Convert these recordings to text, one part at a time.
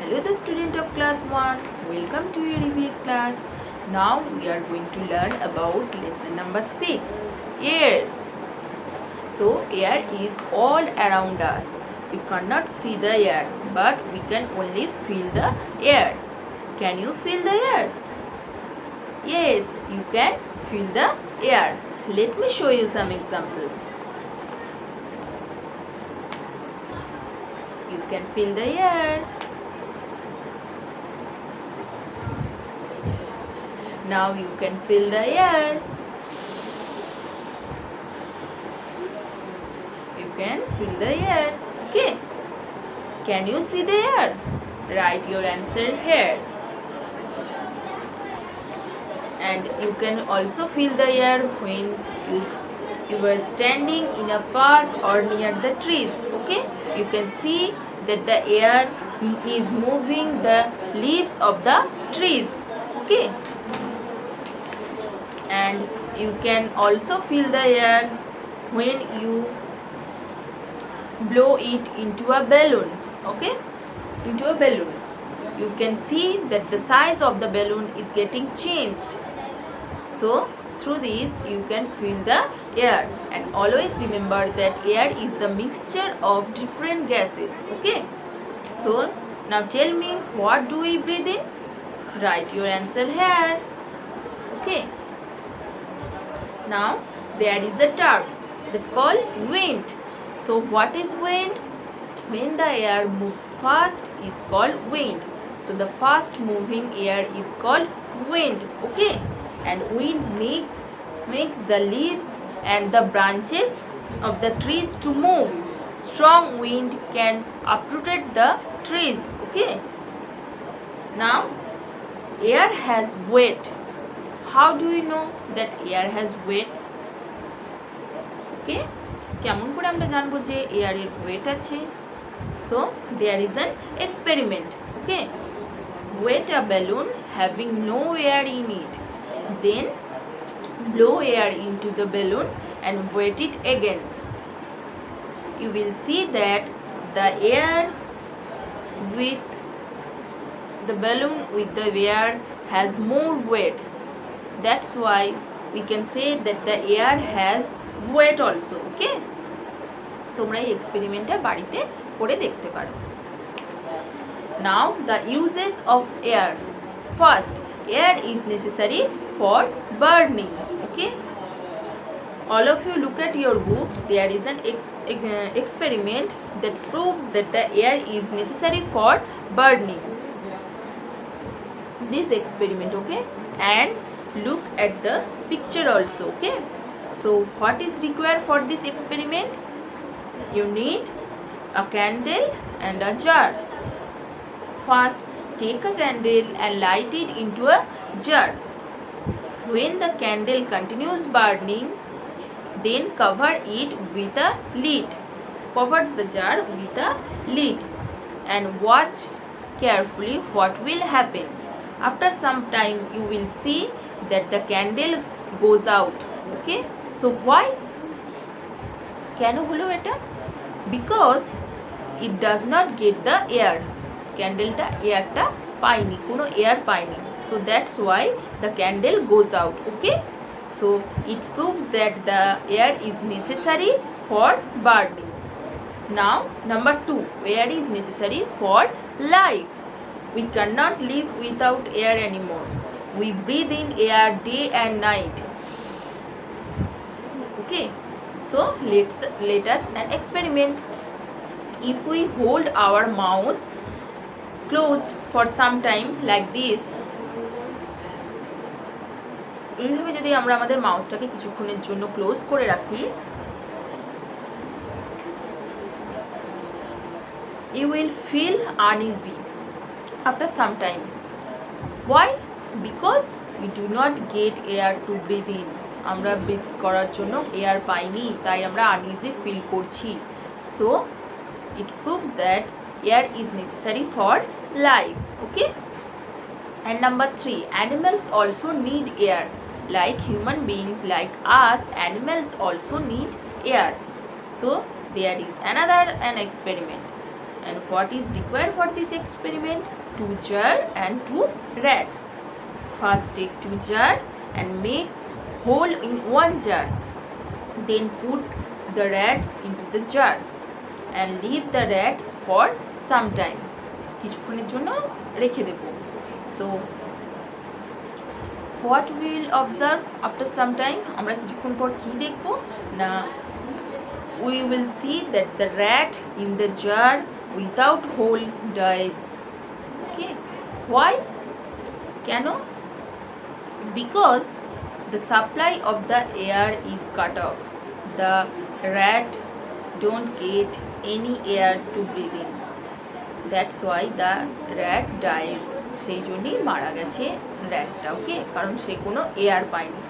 Hello the student of class 1, welcome to your EVS class. Now we are going to learn about lesson number 6, air. So air is all around us. We cannot see the air, but we can only feel the air. Can you feel the air? Yes, you can feel the air. Let me show you some examples. You can feel the air. Now you can feel the air. You can feel the air. Okay. Can you see the air? Write your answer here. And you can also feel the air when you are standing in a park or near the trees. Okay. You can see that the air is moving the leaves of the trees. Okay. And you can also feel the air when you blow it into a balloon. Okay, into a balloon. You can see that the size of the balloon is getting changed. So through this you can feel the air, and always remember that air is the mixture of different gases. Okay, so now tell me, what do we breathe in? Write your answer here. Okay. Now there is a term that called wind. So what is wind? When the air moves fast, it's called wind. So the fast moving air is called wind. Okay, and wind makes the leaves and the branches of the trees to move. Strong wind can uproot the trees. Okay. Now air has weight. How do you know that air has weight? Okay, কেমন করে আমরা জানবো যে air এর wait আছে? So there is an experiment. Okay, weight a balloon having no air in it, then blow air into the balloon and weight it again. You will see that the air with the balloon with the air has more weight. That's why we can say that the air has weight also. Okay, তোমরা এই এক্সপেরিমেন্টটা বাড়িতে করে দেখতে পারো। Now the uses of air. First, air is necessary for burning. Okay, all of you look at your book. There is an experiment that proves that the air is necessary for burning. This experiment, okay, and look at the picture also. Okay, so what is required for this experiment? You need a candle and a jar. First, take a candle and light it into a jar. When the candle continues burning, then cover it with a lid. Cover the jar with a lid and watch carefully what will happen. After some time you will see that the candle goes out. Okay, so why? কেন হলো এটা? Because it does not get the air. ক্যান্ডেলটা এয়ারটা পায়নি, কোনো air পায়নি. So that's why the candle goes out. Okay, so it proves that the air is necessary for burning. Now number 2, air is necessary for life. We cannot live without air anymore. We breathe in air day and night. Okay, so let us an experiment. If we hold our mouth closed for some time like this, এইভাবে যদি আমরা আমাদের মাউথটাকে কিছুক্ষণের জন্য close করে রাখি, you will feel uneasy after some time. Why? Because we do not get air to breathe in. আমরা breathe করার জন্য এয়ার পাইনি, তাই আমরা আনইজি ফিল করছি। So it proves that air is necessary for life. Okay, and number 3, animals also need air. Like human beings, like us, animals also need air. So there is another an experiment. And what is required for this experiment? 2 jar and 2 rats. First take 2 jar and make hole in 1 jar. Then put the rats into the jar and leave the rats for some time. কিছুক্ষণের জন্য রেখে দেব. So what we will observe after some time? আমরা কিছুক্ষণ পর কি দেখব না, we will see that the rat in the jar without hole dies. Okay, why? কেন? Because the supply of the air is cut off. The rat don't get any air to breathe in. That's why the rat dies. সেই জন্যই মারা গেছে র্যাটটা, ওকে, কারণ সে কোনো air পায়নি.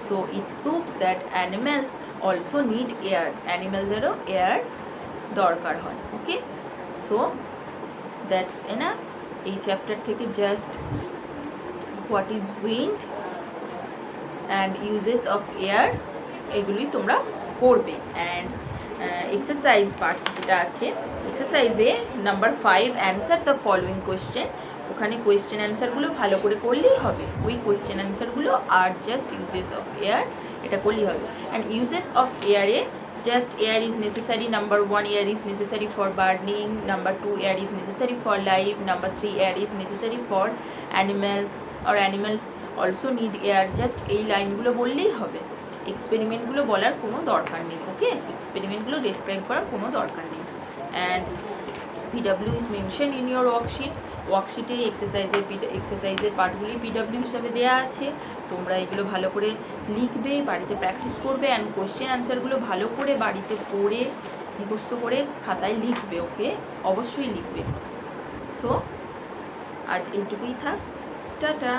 So it proves that animals also need air, অ্যানিম্যালদেরও air দরকার হয়. Okay, so that's enough. এই চ্যাপ্টার থেকে just what is wind and uses of air এগুলি তোমরা পড়বে. অ্যান্ড এক্সারসাইজ পার্ট যেটা আছে, এক্সারসাইজে number 5 answer the following question, ওখানে কোয়েশ্চেন অ্যান্সারগুলো ভালো করে করলেই হবে. ওই কোয়েশ্চেন অ্যান্সারগুলো আর জাস্ট ইউজেস অফ এয়ার এটা করলেই হবে. অ্যান্ড ইউজেস অফ এয়ারে just air is necessary. Number 1, air is necessary for burning. Number 2, air is necessary for life. Number 3, air is necessary for animals, or animals also need air. Just এই লাইনগুলো বললেই হবে, এক্সপেরিমেন্টগুলো বলার কোনো দরকার নেই. ওকে, এক্সপেরিমেন্টগুলো describe করার কোনো দরকার নেই. And PW is mentioned in your worksheet. ওয়ার্কশিটে এক্সারসাইজের পার্টগুলি PW হিসাবে দেওয়া আছে. তোমরা এগুলো ভালো করে লিখবে, বাড়িতে প্র্যাকটিস করবে, অ্যান্ড কোশ্চেন অ্যান্সারগুলো ভালো করে বাড়িতে পড়ে মুখস্থ করে খাতায় লিখবে. ওকে, অবশ্যই লিখবে. সো আজ এইটুকুই থাক. টাটা.